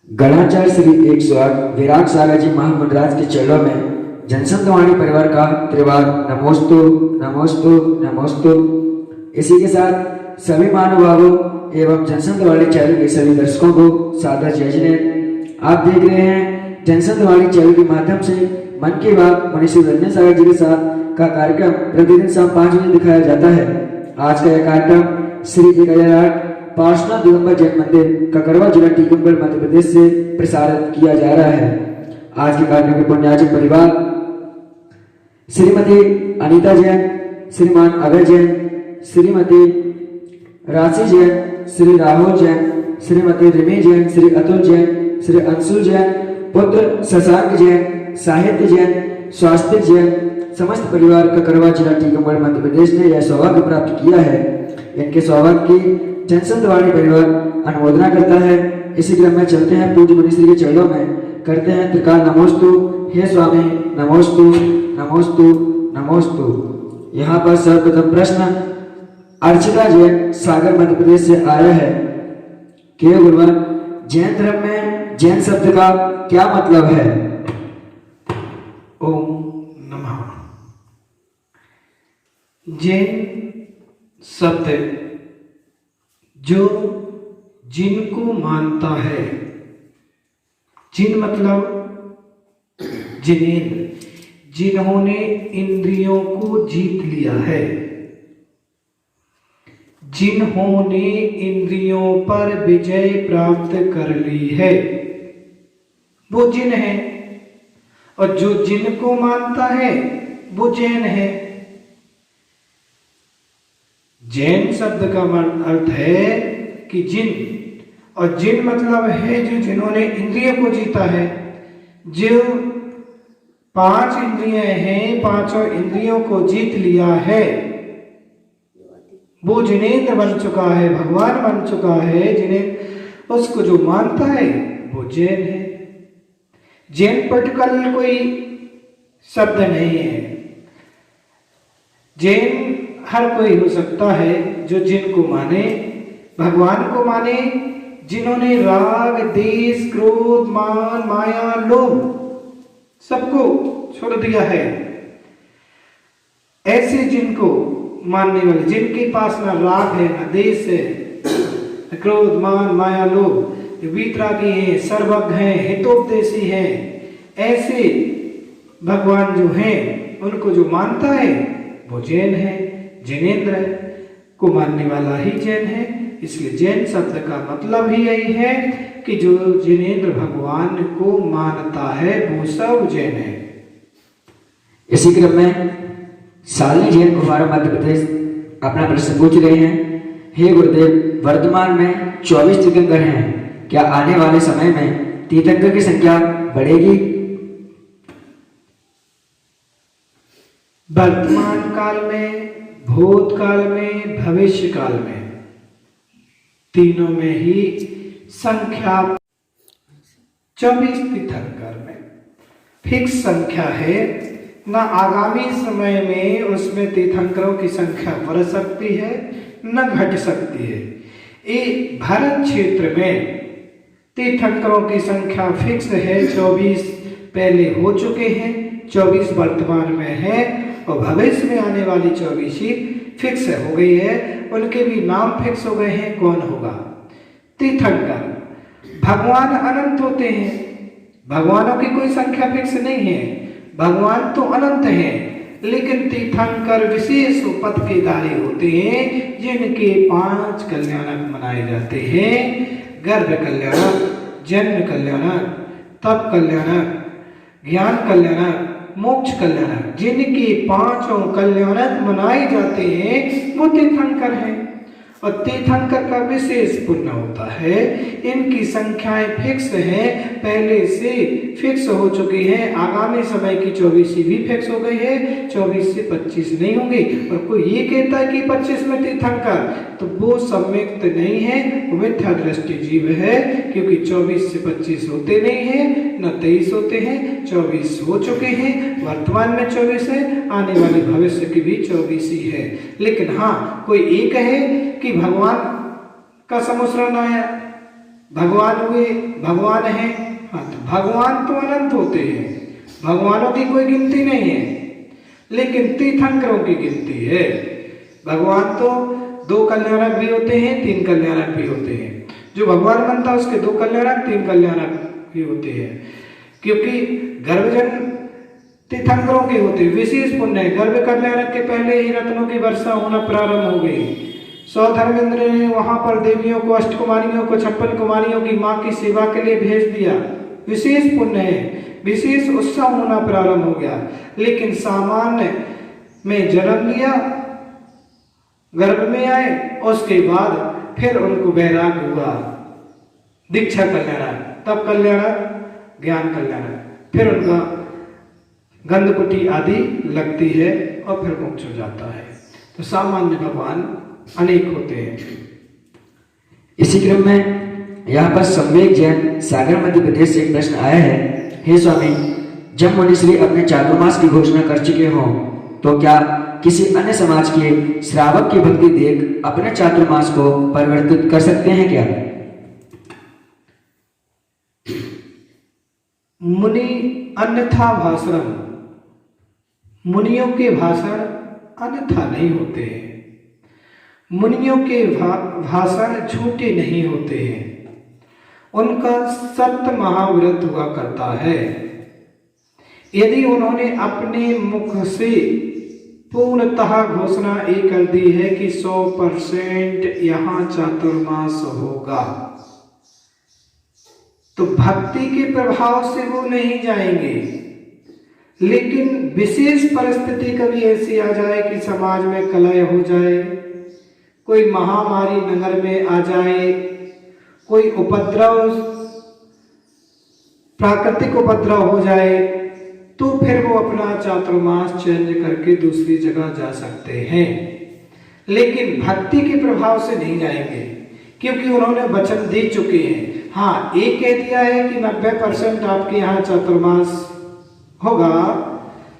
गणाचार्य श्री 108 विराट सागर जी महामंडराज के चरणों में जनसंतवाणी परिवार का त्रिवार नमोस्तु नमोस्तु नमोस्तु। इसी के साथ सभी महानुभावों एवं जनसंतवाणी चैनल के सभी दर्शकों को सादर जय जय। आप देख रहे हैं जनसंतवाणी चैनल के माध्यम से मन की बात मनीषी रंजन सागर जी के साथ का कार्यक्रम प्रतिदिन शाम 5 बजे दिखाया जाता है। आज का यह कार्यक्रम श्री 108 पार्श्वनाथ दिगंबर जैन मंदिर ककरवा जिला टीकमगढ़ मध्य प्रदेश से प्रसारित किया जा रहा है। आज के कार्यक्रम के पुण्यार्चक परिवार श्रीमती अनीता जैन, श्रीमान अभय जैन, श्रीमती राशि जैन, श्री राहुल जैन, श्रीमती रिमी जैन, श्री अतुल जैन, श्री अंशुल जैन, पुत्र शशांक जैन, साहित्य जैन, स्वास्थ्य जैन, समस्त परिवार ककरवा जिला टीकमगढ़ मध्य प्रदेश ने यह सौभाग्य प्राप्त किया है। इनके सौभाग्य की जनसंतवाणी परिवार अनुमोदना करता है। इसी क्रम में चलते हैं पूज्य मुनिश्री के चरणों में, करते हैं त्रिकाल नमोस्तु। हे स्वामी नमोस्तु नमोस्तु नमोस्तु। यहाँ पर सर्वप्रथम प्रश्न अर्चिता जैन सागर मध्य प्रदेश से आया है कि गुरुवर, जैन धर्म में जैन शब्द का क्या मतलब है? ओम नमः। जैन शब्द जो जिनको मानता है, जिन मतलब जिनेंद्र, जिन्होंने इंद्रियों को जीत लिया है, जिन्होंने इंद्रियों पर विजय प्राप्त कर ली है, वो जिन है। और जो जिन को मानता है वो जैन है। जैन शब्द का अर्थ है कि जिन, और जिन मतलब है जो जिन्होंने इंद्रियों को जीता है। जो 5 इंद्रियां हैं, पांचों इंद्रियों को जीत लिया है, वो जिनेंद्र बन चुका है, भगवान बन चुका है। जिन्हें उसको जो मानता है वो जैन है। जैन पर्टिकुलर कोई शब्द नहीं है। जैन हर कोई हो सकता है जो जिनको माने, भगवान को माने, जिन्होंने राग देश क्रोध मान माया लोभ सबको छोड़ दिया है। ऐसे जिनको मानने वाले, जिनके पास ना राग है, ना देश है, क्रोध मान माया लोभ, वीतरागी हैं, सर्वज्ञ हैं, हितोपदेशी हैं, ऐसे भगवान जो हैं उनको जो मानता है वो जैन है। जिनेंद्र को मानने वाला ही जैन है। इसलिए जैन शब्द का मतलब ही यही है कि जो जिनेंद्र भगवान को मानता है वो सब जैन है। इसी क्रम में शालिनी जैन कुमार मध्य प्रदेश अपना प्रश्न पूछ रहे हैं। हे गुरुदेव, वर्तमान में 24 तीर्थंकर हैं, क्या आने वाले समय में तीर्थंकर की संख्या बढ़ेगी? वर्तमान काल में, भूतकाल में, भविष्य काल में, तीनों में ही संख्या 24 तीर्थंकर में फिक्स संख्या है। न आगामी समय में उसमें तीर्थंकरों की संख्या बढ़ सकती है न घट सकती है। ये भारत क्षेत्र में तीर्थंकरों की संख्या फिक्स है। 24 पहले हो चुके हैं, 24 वर्तमान में है और भविष्य में आने वाली 24 ही फिक्स हो गई है। उनके भी नाम फिक्स हो गए हैं। कौन होगा? तीर्थंकर। भगवान अनंत होते हैं, भगवानों की कोई संख्या फिक्स नहीं है। भगवान तो अनंत हैं, लेकिन तीर्थंकर विशेष पद के धारी होते हैं, जिनके 5 कल्याणक मनाए जाते हैं। गर्भ कल्याणक, जन्म कल्याणक, तप कल्याणक, ज्ञान कल्याणक, मोक्ष कल्याणक, जिनके 5 कल्याणक मनाए जाते हैं वो तीर्थंकर हैं। और तीर्थंकर का विशेष पुण्य होता है। इनकी संख्याएं फिक्स हैं, पहले से फिक्स हो चुकी हैं। आगामी समय की 24 भी फिक्स हो गई है, 24 से 25 नहीं होंगी। और कोई ये कहता है कि 25 में तीर्थंकर, तो वो सम्यक्त नहीं है, वो मिथ्या दृष्टि जीव है। क्योंकि 24 से 25 होते नहीं है, न 23 होते हैं, 24 हो चुके हैं। वर्तमान में 24 है, आने वाले भविष्य की भी 24 ही है। लेकिन हाँ, कोई एक है कि भगवान का समुसरण आया, भगवान हुए, भगवान है। हाँ, तो भगवान तो अनंत होते हैं, भगवानों की कोई गिनती नहीं है, लेकिन तीर्थंकरों की गिनती है। भगवान तो 2 कल्याणक भी होते हैं, 3 कल्याणक भी होते हैं। जो भगवान बनता है उसके 2 कल्याणक, 3 कल्याणक भी होते हैं, क्योंकि गर्भजन तीर्थंकरों के होते विशेष पुण्य है। गर्भ कल्याणक के पहले ही रत्नों की वर्षा होना प्रारंभ हो गई। सौधर्मेंद्र ने वहां पर देवियों को, अष्टकुमारियों को, 56 कुमारियों की मां की सेवा के लिए भेज दिया। विशेष पुण्य है, विशेष उत्सव होना प्रारंभ हो गया। लेकिन सामान्य में जन्म लिया, गर्भ में आए, उसके बाद फिर उनको वैराग हुआ, दीक्षा कल्याणक, तब कल्याणक, ज्ञान कल्याणक, फिर उनका गंधकुटी आदि लगती है और फिर मोक्ष हो जाता है। तो सामान्य भगवान अनेक होते हैं। इसी क्रम में यहाँ पर संवेग जैन सागर मध्य प्रदेश से एक प्रश्न आया है। हे स्वामी, जब मुनिश्री अपने चातुर्मास की घोषणा कर चुके हों तो क्या किसी अन्य समाज के श्रावक की भक्ति देख अपने चातुर्मास को परिवर्तित कर सकते हैं क्या? मुनि अन्यथा भाषण, मुनियों के भाषण अन्यथा नहीं होते हैं। मुनियों के भाषण झूठे नहीं होते हैं, उनका सत्य महाव्रत हुआ करता है। यदि उन्होंने अपने मुख से पूर्णतः घोषणा ये कर दी है कि 100% यहाँ चातुर्मास होगा, तो भक्ति के प्रभाव से वो नहीं जाएंगे। लेकिन विशेष परिस्थिति कभी ऐसी आ जाए कि समाज में कलह हो जाए, कोई महामारी नगर में आ जाए, कोई उपद्रव, प्राकृतिक उपद्रव हो जाए, तो फिर वो अपना चातुर्मास चेंज करके दूसरी जगह जा सकते हैं। लेकिन भक्ति के प्रभाव से नहीं जाएंगे, क्योंकि उन्होंने वचन दे चुके हैं। हाँ, ये कह दिया है कि 90% आपके यहाँ चातुर्मास होगा,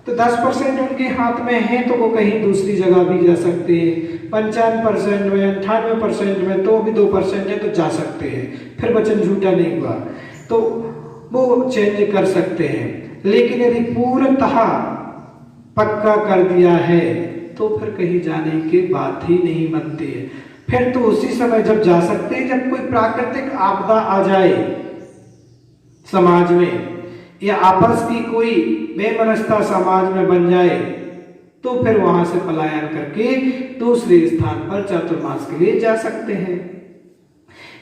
तो 10% उनके हाथ में है, तो वो कहीं दूसरी जगह भी जा सकते हैं। 55% में, 98% में, तो भी 2% है तो जा सकते हैं। फिर वचन झूठा नहीं हुआ तो वो चेंज कर सकते हैं। लेकिन यदि पूर्णतः पक्का कर दिया है तो फिर कहीं जाने की बात ही नहीं बनती है। फिर तो उसी समय जब जा सकते हैं जब कोई प्राकृतिक आपदा आ जाए समाज में, या आपस की कोई बेमनस्ता समाज में बन जाए, तो फिर वहां से पलायन करके दूसरे स्थान पर चातुर्मास के लिए जा सकते हैं।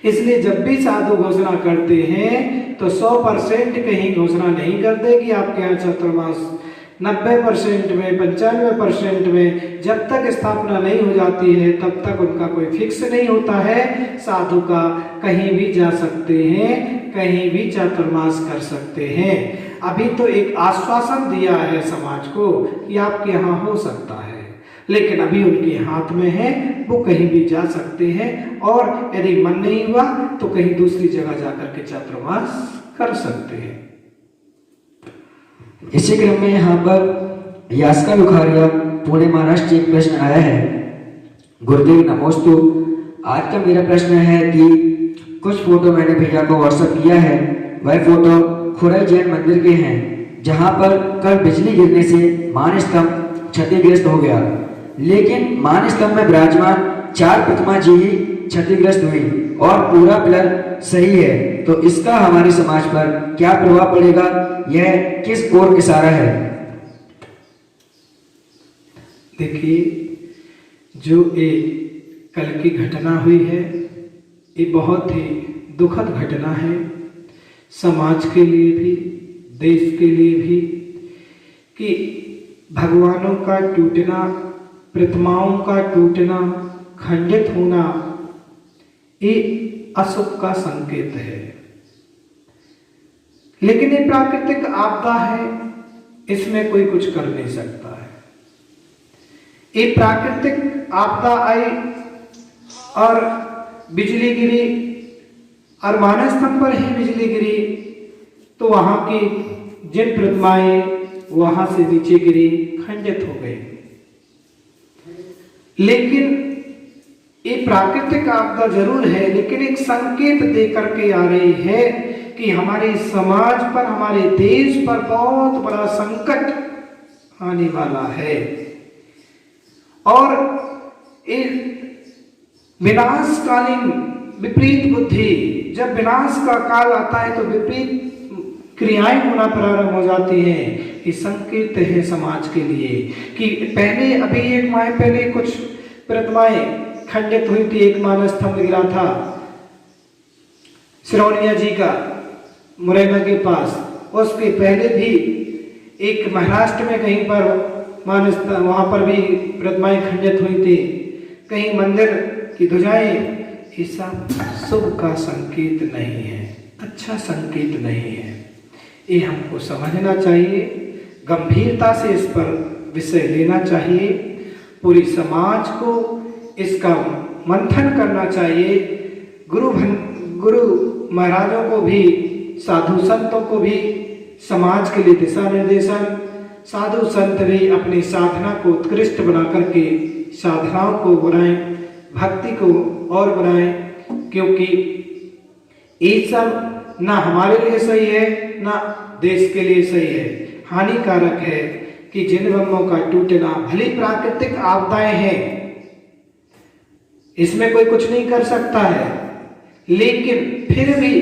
इसलिए जब भी साधु घोषणा करते हैं तो 100% कहीं घोषणा नहीं करते कि आपके यहाँ चातुर्मास 90% में, 95% में, जब तक स्थापना नहीं हो जाती है तब तक उनका कोई फिक्स नहीं होता है। साधु का कहीं भी जा सकते हैं, कहीं भी चातुर्मास कर सकते हैं। अभी तो एक आश्वासन दिया है समाज को कि आपके यहाँ हो सकता है, लेकिन अभी उनके हाथ में है, वो कहीं भी जा सकते हैं। और यदि मन नहीं हुआ तो कहीं दूसरी जगह जाकर के चातुर्मास कर सकते हैं। इसी क्रम में यहाँ पर यास्का बुखारिया पुणे महाराष्ट्र से एक प्रश्न आया है। गुरुदेव नमोस्तु, आज का मेरा प्रश्न है कि कुछ फोटो मैंने भैया को व्हाट्सएप किया है। वह फोटो खुरई जैन मंदिर के हैं, जहाँ पर कल बिजली गिरने से मान स्तंभ क्षतिग्रस्त हो गया, लेकिन मान स्तंभ में विराजमान 4 प्रतिमा जी ही क्षतिग्रस्त हुई और पूरा पिलर सही है। तो इसका हमारे समाज पर क्या प्रभाव पड़ेगा? यह किस ओर इशारा है? देखिए, जो एक कल की घटना हुई है, ये बहुत ही दुखद घटना है समाज के लिए भी, देश के लिए भी, कि भगवानों का टूटना, प्रतिमाओं का टूटना, खंडित होना, ये अशुभ का संकेत है। लेकिन ये प्राकृतिक आपदा है, इसमें कोई कुछ कर नहीं सकता है। ये प्राकृतिक आपदा आई और बिजली गिरी और मानस स्तंभ पर ही बिजली गिरी, तो वहां की जिन प्रतिमाएं वहां से नीचे गिरी, खंडित हो गई। लेकिन ये प्राकृतिक आपदा जरूर है, लेकिन एक संकेत दे करके आ रही है कि हमारे समाज पर, हमारे देश पर बहुत बड़ा संकट आने वाला है। और विनाशकालीन विपरीत बुद्धि, जब विनाश का काल आता है तो विपरीत क्रियाएं होना प्रारंभ हो जाती हैं। ये संकेत है समाज के लिए कि पहले, अभी एक माह पहले कुछ प्रतिमाएं खंडित हुई थी, एक मानस स्तंभ गिरा था सिरौनिया जी का मुरैना के पास। उसके पहले भी एक महाराष्ट्र में कहीं पर मानस, वहां पर भी प्रतिमाएं खंडित हुई थी, कहीं मंदिर की ध्वजाएं। ये सब शुभ का संकेत नहीं है, अच्छा संकेत नहीं है। ये हमको समझना चाहिए, गंभीरता से इस पर विषय लेना चाहिए, पूरी समाज को इसका मंथन करना चाहिए। गुरु महाराजों को भी, साधु संतों को भी समाज के लिए दिशा निर्देशन, साधु संत भी अपनी साधना को उत्कृष्ट बना करके साधनाओं को बनाएं, भक्ति को और बनाएं, क्योंकि ये सब ना हमारे लिए सही है ना देश के लिए सही है। हानिकारक है कि जिन बमों का टूटना, भली प्राकृतिक आपदाएं हैं, इसमें कोई कुछ नहीं कर सकता है, लेकिन फिर भी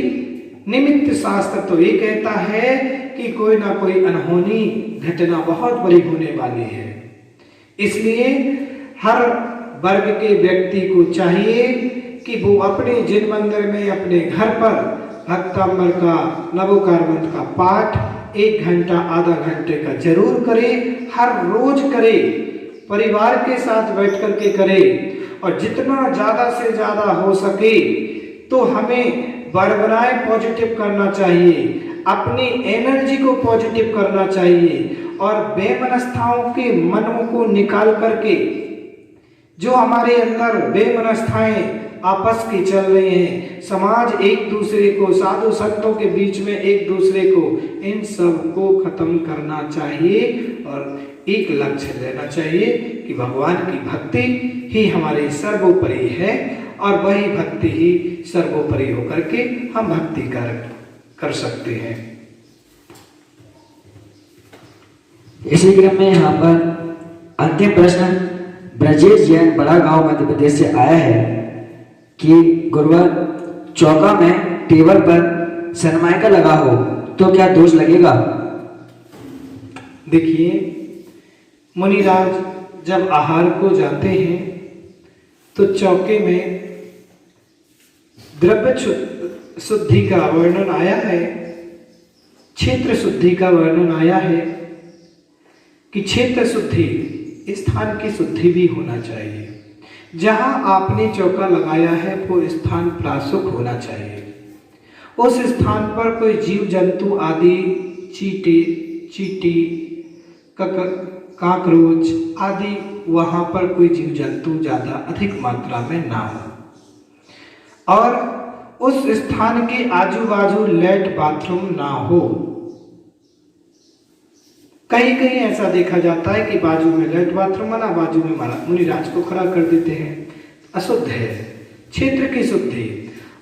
निमित्त शास्त्र तो ये कहता है कि कोई ना कोई अनहोनी घटना बहुत बड़ी होने वाली है। इसलिए हर वर्ग के व्यक्ति को चाहिए कि वो अपने जिन मंदिर में, अपने घर पर भक्तांबर का, नवोकार मंत्र का पाठ 1 घंटा, आधा घंटे का जरूर करे, हर रोज करे, परिवार के साथ बैठ करके करे। और जितना ज्यादा से ज्यादा हो सके तो हमें बड़बड़ाए पॉजिटिव करना चाहिए, अपनी एनर्जी को पॉजिटिव करना चाहिए और बेमनस्थाओं के मनों को निकाल करके, जो हमारे अंदर बेमनस्थाएं आपस की चल रही हैं, समाज एक दूसरे को, साधु संतों के बीच में एक दूसरे को, इन सब को खत्म करना चाहिए और एक लक्ष्य लेना चाहिए कि भगवान की भक्ति ही हमारी सर्वोपरि है और वही भक्ति ही सर्वोपरि होकर के हम भक्ति कर सकते हैं। इसी क्रम में यहाँ पर अंतिम प्रश्न ब्रजेश जैन, बड़ा गांव, मध्य प्रदेश से आया है कि गुरुवार चौका में टेबल पर सनमाइका लगा हो तो क्या दोष लगेगा? देखिए, मुनिराज जब आहार को जाते हैं तो चौके में द्रव्य शुद्धि का वर्णन आया है, क्षेत्र शुद्धि का वर्णन आया है कि क्षेत्र शुद्धि, स्थान की शुद्धि भी होना चाहिए। जहां आपने चौका लगाया है वो स्थान प्राशुक होना चाहिए। उस स्थान पर कोई जीव जंतु आदि, चींटी, काकरोच आदि, वहां पर कोई जीव जंतु ज्यादा अधिक मात्रा में ना हो और उस स्थान के आजू बाजू लेट बाथरूम ना हो। कहीं कहीं ऐसा देखा जाता है कि बाजू में लेट बाथरूम बना, बाजू में मुनिराज को खड़ा कर देते हैं। अशुद्ध है। क्षेत्र की शुद्धि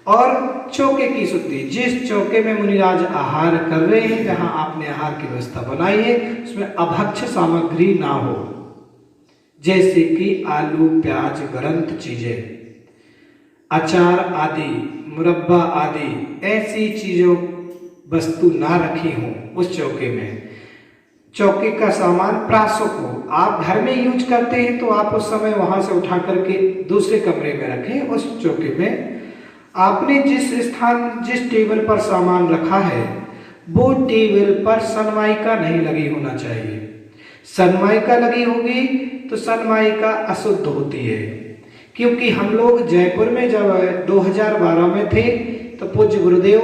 और चौके की शुद्धि। जिस चौके में मुनिराज आहार कर रहे हैं, जहां आपने आहार की व्यवस्था बनाई है, उसमें अभक्ष्य सामग्री ना हो, जैसे कि आलू, प्याज, ग्रंथ चीजें, अचार आदि, मुरब्बा आदि, ऐसी चीजों वस्तु ना रखी हो उस चौके में। चौके का सामान प्राशुक हो। आप घर में यूज करते हैं तो आप उस समय वहां से उठा करके दूसरे कमरे में रखें। उस चौके में आपने जिस टेबल पर सामान रखा है वो टेबल पर सनमाइका नहीं लगी होना चाहिए। सनमाइका लगी होगी तो सनमाइका अशुद्ध होती है, क्योंकि हम लोग जयपुर में जब 2012 में थे तो पूज्य गुरुदेव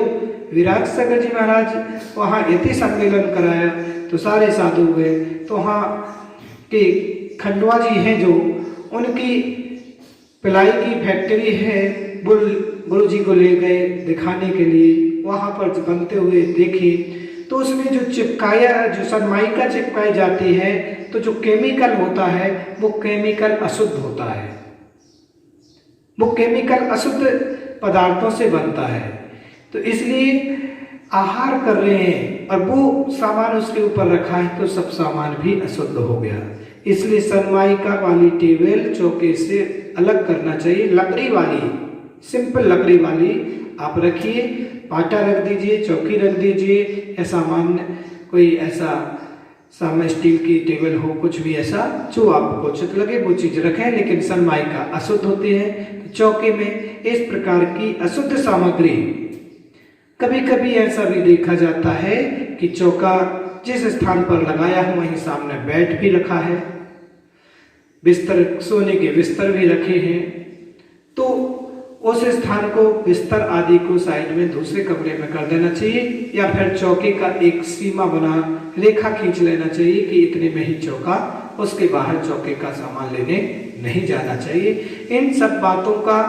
विराट सागर जी महाराज वहाँ यति सम्मेलन कराया तो सारे साधु हुए। तो वहाँ के खंडवा जी हैं जो, उनकी पिलाई की फैक्ट्री है, गुरु जी को ले गए दिखाने के लिए, वहाँ पर बनते हुए देखे तो उसमें जो चिपकाया, जो सनमाइका चिपकाई जाती है तो जो केमिकल होता है वो केमिकल अशुद्ध होता है। वो केमिकल अशुद्ध पदार्थों से बनता है। तो इसलिए आहार कर रहे हैं और वो सामान उसके ऊपर रखा है तो सब सामान भी अशुद्ध हो गया। इसलिए सनमाइका वाली टेबल चौके से अलग करना चाहिए। लकड़ी वाली, सिंपल लकड़ी वाली आप रखिए, पाटा रख दीजिए, चौकी रख दीजिए, या सामान्य कोई ऐसा सामने स्टील की टेबल हो, कुछ भी ऐसा जो आपको उचित लगे वो चीज रखें। लेकिन सनमाइका अशुद्ध होती है, तो चौके में इस प्रकार की अशुद्ध सामग्री, कभी कभी ऐसा भी देखा जाता है कि चौका जिस स्थान पर लगाया है वहीं सामने बेड भी रखा है, बिस्तर, सोने के बिस्तर भी रखे हैं, तो उस स्थान को, बिस्तर आदि को साइड में दूसरे कमरे में कर देना चाहिए, या फिर चौके का एक सीमा बना, रेखा खींच लेना चाहिए कि इतने में ही चौका, उसके बाहर चौके का सामान लेने नहीं जाना चाहिए। इन सब बातों का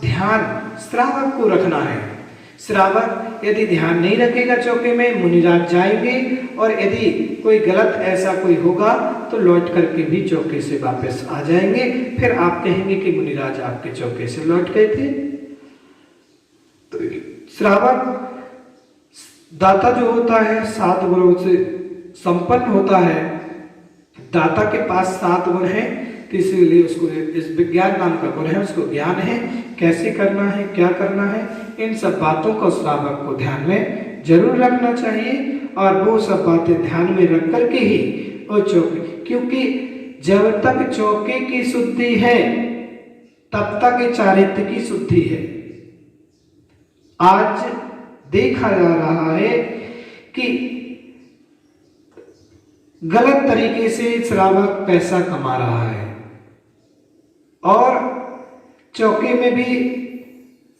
ध्यान श्रावक को रखना है। श्रावक यदि ध्यान नहीं रखेगा चौके में, मुनिराज जाएंगे और यदि कोई गलत ऐसा कोई होगा तो लौट करके भी चौके से वापस आ जाएंगे। फिर आप कहेंगे कि मुनिराज आपके चौके से लौट गए थे। तो श्रावक दाता जो होता है 7 गुणों से संपन्न होता है। दाता के पास 7 गुण है, तो इसीलिए उसको इस विज्ञान नाम का गुण है, उसको ज्ञान है कैसे करना है, क्या करना है। इन सब बातों को श्रावक को ध्यान में जरूर रखना चाहिए, और वो सब बातें ध्यान में रख करके ही वो चौके, क्योंकि जब तक चौके की शुद्धि है तब तक चारित्र की शुद्धि है। आज देखा जा रहा है कि गलत तरीके से श्रावक पैसा कमा रहा है और चौके में भी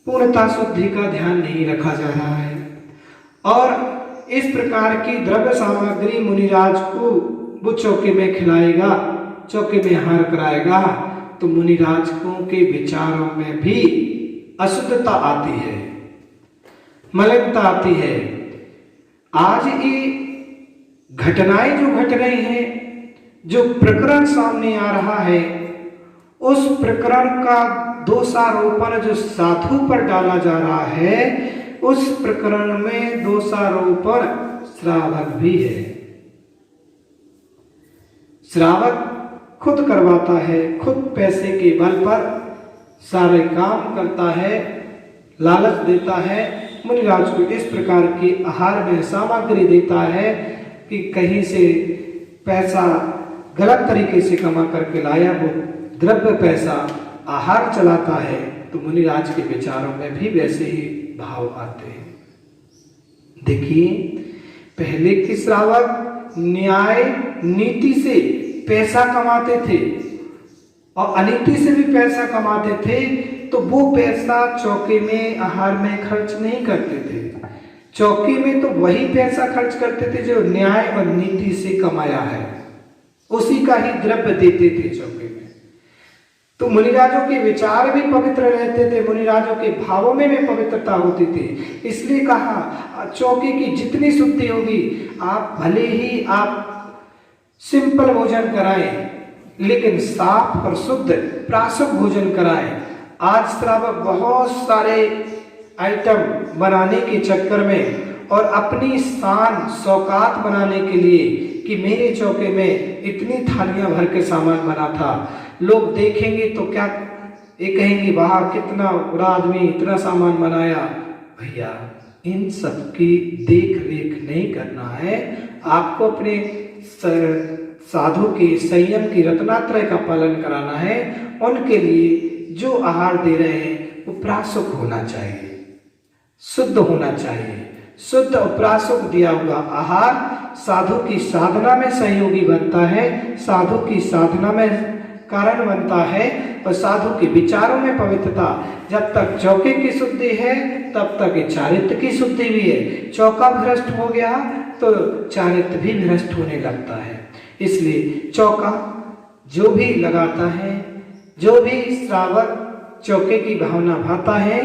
पूर्णता शुद्धि का ध्यान नहीं रखा जा रहा है, और इस प्रकार की द्रव्य सामग्री मुनिराज को वो चौके में खिलाएगा, चौके में आहार कराएगा, तो मुनिराजों के विचारों में भी अशुद्धता आती है, मलिनता आती है। आज ये घटनाएं जो घट रही हैं, जो प्रकरण सामने आ रहा है, उस प्रकरण का दोषारोपण जो साधु पर डाला जा रहा है, उस प्रकरण में दोषारोपण श्रावक भी है। श्रावक खुद करवाता है, खुद पैसे के बल पर सारे काम करता है, लालच देता है, मुनिराज को इस प्रकार की आहार में सामग्री देता है कि कहीं से पैसा गलत तरीके से कमा करके लाया, वो द्रव्य पैसा आहार चलाता है, तो मुनिराज के विचारों में भी वैसे ही भाव आते हैं। देखिए, पहले के श्रावक न्याय नीति से पैसा कमाते थे और अनीति से भी पैसा कमाते थे, तो वो पैसा चौके में आहार में खर्च नहीं करते थे। चौकी में तो वही पैसा खर्च करते थे जो न्याय और नीति से कमाया है, उसी का ही द्रव्य देते थे चौके में। तो मुनिराजों के विचार भी पवित्र रहते थे, मुनिराजों के भावों में भी पवित्रता होती थी। इसलिए कहा चौकी की जितनी शुद्धि होगी, आप भले ही आप सिंपल भोजन कराएं, लेकिन साफ और शुद्ध प्राशुक भोजन कराएं। आज श्रावक बहुत सारे आइटम बनाने के चक्कर में और अपनी शान शौकात बनाने के लिए कि मेरे चौके में इतनी थालियां भर के सामान बना था, लोग देखेंगे तो क्या ये कहेंगे, वाह कितना बड़ा आदमी इतना सामान बनाया। भैया, इन सब की देख रेख नहीं करना है, आपको अपने साधु के संयम की रत्नात्रय का पालन कराना है। उनके लिए जो आहार दे रहे हैं वो प्राशुक होना चाहिए, शुद्ध होना चाहिए। शुद्ध और प्राशुक दिया हुआ आहार साधु की साधना में सहयोगी बनता है, साधु की साधना में कारण बनता है, और साधु के विचारों में पवित्रता। जब तक चौके की शुद्धि है तब तक चारित्र की शुद्धि भी है। चौका भ्रष्ट हो गया तो चारित्र भी भ्रष्ट होने लगता है। इसलिए चौका जो भी लगाता है, जो भी श्रावक चौके की भावना भाता है,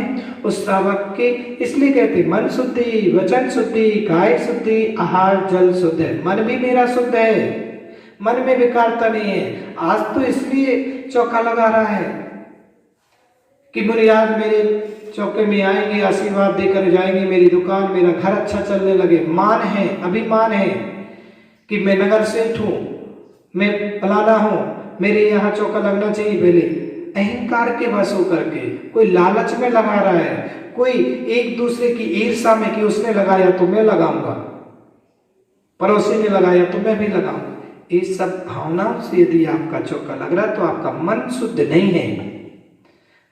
उस श्रावक के, इसलिए कहते मन शुद्धि, वचन शुद्धि, काय शुद्धि, आहार जल शुद्ध है। मन भी मेरा शुद्ध है, मन में विकारता नहीं है। आज तो इसलिए चौका लगा रहा है कि मुनिराज मेरे चौके में आएंगे, आशीर्वाद देकर जाएंगे, मेरी दुकान मेरा घर अच्छा चलने लगे। मान है, अभिमान है कि मैं नगर सेठ हूँ, मैं फलाना हूँ, मेरे यहाँ चौका लगना चाहिए। पहले अहंकार के वश होकर के कोई लालच में लगा रहा है, कोई एक दूसरे की ईर्ष्या में कि उसने लगाया तो मैं लगाऊंगा, पड़ोसी ने लगाया तो मैं भी लगाऊंगा। ये सब भावनाओं से यदि आपका चौका लग रहा है तो आपका मन शुद्ध नहीं है।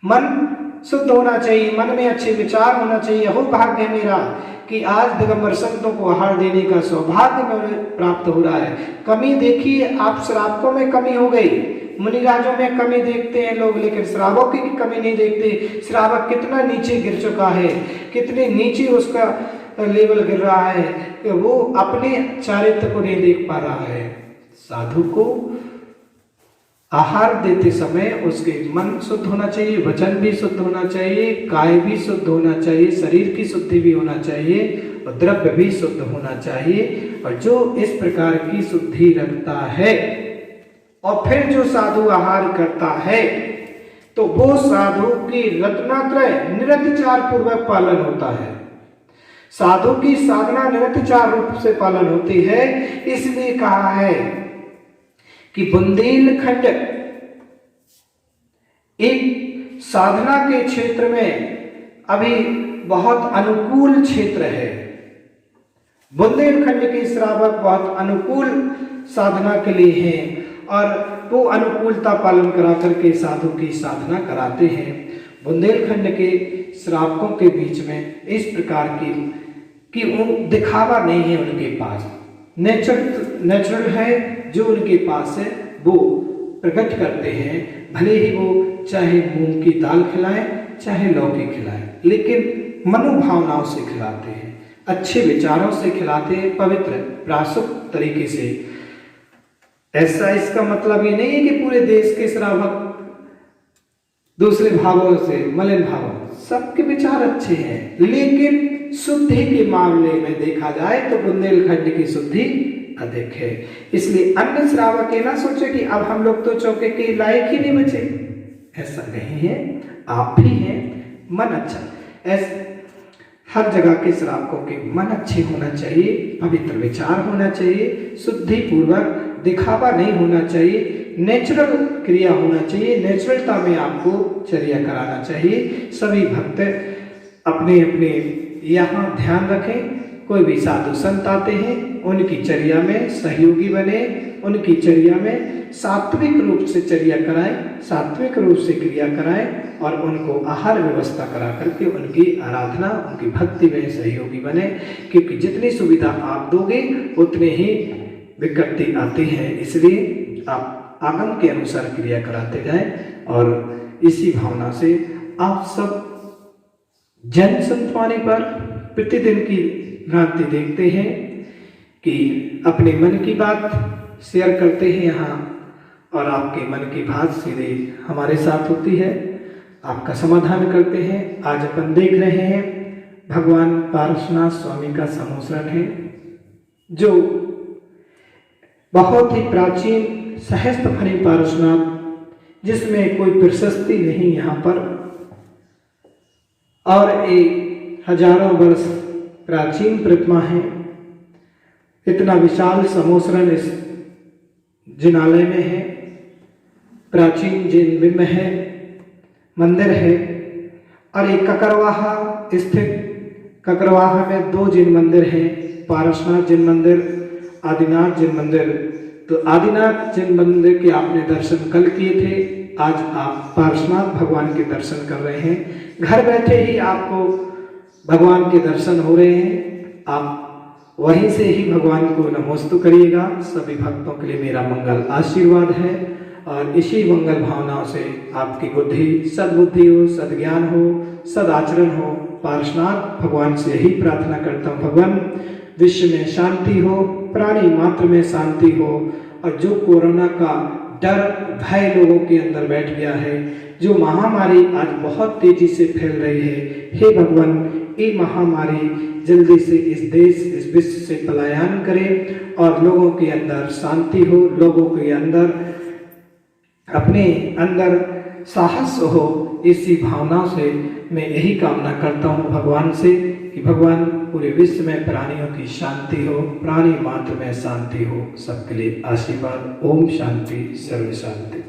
मन शुद्ध होना चाहिए, मन में अच्छे विचार होना चाहिए। हो भाग्य मेरा कि आज दिगंबर संतों को आहार देने का सौभाग्य मुझे प्राप्त हो रहा है। कमी देखिए, आप श्रावकों में कमी हो गई, मुनिराजों में कमी देखते हैं लोग, लेकिन श्रावक की कमी नहीं देखते। श्रावक कितना नीचे गिर चुका है, कितने नीचे उसका लेवल गिर रहा है कि वो अपने चारित्र को नहीं देख पा रहा है। साधु को आहार देते समय उसके मन शुद्ध होना चाहिए, वचन भी शुद्ध होना चाहिए, काय भी शुद्ध होना चाहिए, शरीर की शुद्धि भी होना चाहिए और द्रव्य भी शुद्ध होना चाहिए। और जो इस प्रकार की शुद्धि रखता है और फिर जो साधु आहार करता है तो वो साधु की रत्नात्रय निरतिचार पूर्वक पालन होता है। साधु की साधना निरतिचार रूप से पालन होती है। इसलिए कहा है कि बुंदेलखंड एक साधना के क्षेत्र में अभी बहुत अनुकूल क्षेत्र है। बुंदेलखंड के श्रावक बहुत अनुकूल साधना के लिए हैं और वो अनुकूलता पालन करा करके साधु की साधना कराते हैं। बुंदेलखंड के श्रावकों के बीच में इस प्रकार की कि वो दिखावा नहीं है, उनके पास नेचुरल है जो उनके पास है वो प्रकट करते हैं। भले ही वो चाहे मूंग की दाल खिलाएं चाहे लौकी खिलाएं, लेकिन मनोभावनाओं से खिलाते हैं, अच्छे विचारों से खिलाते हैं, पवित्र प्रासुक तरीके से। ऐसा इसका मतलब ये नहीं है कि पूरे देश के श्रावक दूसरे भावों से मलिन भावों, सबके विचार अच्छे हैं, लेकिन शुद्धि के मामले में देखा जाए तो बुंदेलखंड की शुद्धि अधिक है। इसलिए अन्य श्रावक ये ना सोचे कि अब हम लोग तो चौके के लायक ही नहीं बचे, ऐसा नहीं है, आप भी हैं। मन अच्छा, ऐसे हर जगह के श्रावकों के मन अच्छे होना चाहिए, पवित्र विचार होना चाहिए, शुद्धि पूर्वक, दिखावा नहीं होना चाहिए, नेचुरल क्रिया होना चाहिए, नेचुरलता में आपको चर्या कराना चाहिए। सभी भक्त अपने अपने यहाँ ध्यान रखें। कोई भी साधु संत आते हैं उनकी चर्या में सहयोगी बने, उनकी चर्या में सात्विक रूप से चर्या कराएं, सात्विक रूप से क्रिया कराएं और उनको आहार व्यवस्था करा करके उनकी आराधना, उनकी भक्ति में सहयोगी बने। क्योंकि जितनी सुविधा आप दोगे उतने ही विकृति आती है। इसलिए आप आगम के अनुसार क्रिया कराते जाएं और इसी भावना से आप सब जन संतवाणी पर प्रतिदिन की भ्रांति देखते हैं कि अपने मन की बात शेयर करते हैं यहाँ और आपके मन की बात सीधे हमारे साथ होती है, आपका समाधान करते हैं। आज अपन देख रहे हैं भगवान पारसनाथ स्वामी का समोसरण है जो बहुत ही प्राचीन सहस्त्र फणी पारसनाथ, जिसमें कोई प्रशस्ति नहीं यहाँ पर, और एक हजारों वर्ष प्राचीन प्रतिमा है। इतना विशाल समोसरण इस जिनालय में है, प्राचीन जिन बिंब है, मंदिर है। और एक ककरवाहा स्थित, ककरवाहा में 2 जिन मंदिर हैं, पारसनाथ जिन मंदिर, आदिनाथ जिन मंदिर। तो आदिनाथ जिन मंदिर के आपने दर्शन कल किए थे, आज आप पारसनाथ भगवान के दर्शन कर रहे हैं। घर बैठे ही आपको भगवान के दर्शन हो रहे हैं। आप वहीं से ही भगवान को नमोस्तु करिएगा। सभी भक्तों के लिए मेरा मंगल आशीर्वाद है और इसी मंगल भावनाओं से आपकी बुद्धि सद्बुद्धि हो, सद्ज्ञान हो, सदाचरण हो। पारसनाथ भगवान से यही प्रार्थना करता हूँ, भगवान विश्व में शांति हो, प्राणी मात्र में शांति हो। और जो कोरोना का डर भय लोगों के अंदर बैठ गया है, जो महामारी आज बहुत तेजी से फैल रही है, हे भगवान ये महामारी जल्दी से इस देश, इस विश्व से पलायन करे और लोगों के अंदर शांति हो, लोगों के अंदर अपने अंदर साहस हो। इसी भावना से मैं यही कामना करता हूँ भगवान से कि भगवान पूरे विश्व में प्राणियों की शांति हो, प्राणी मात्र में शांति हो। सबके लिए आशीर्वाद। ओम शांति, सर्व शांति।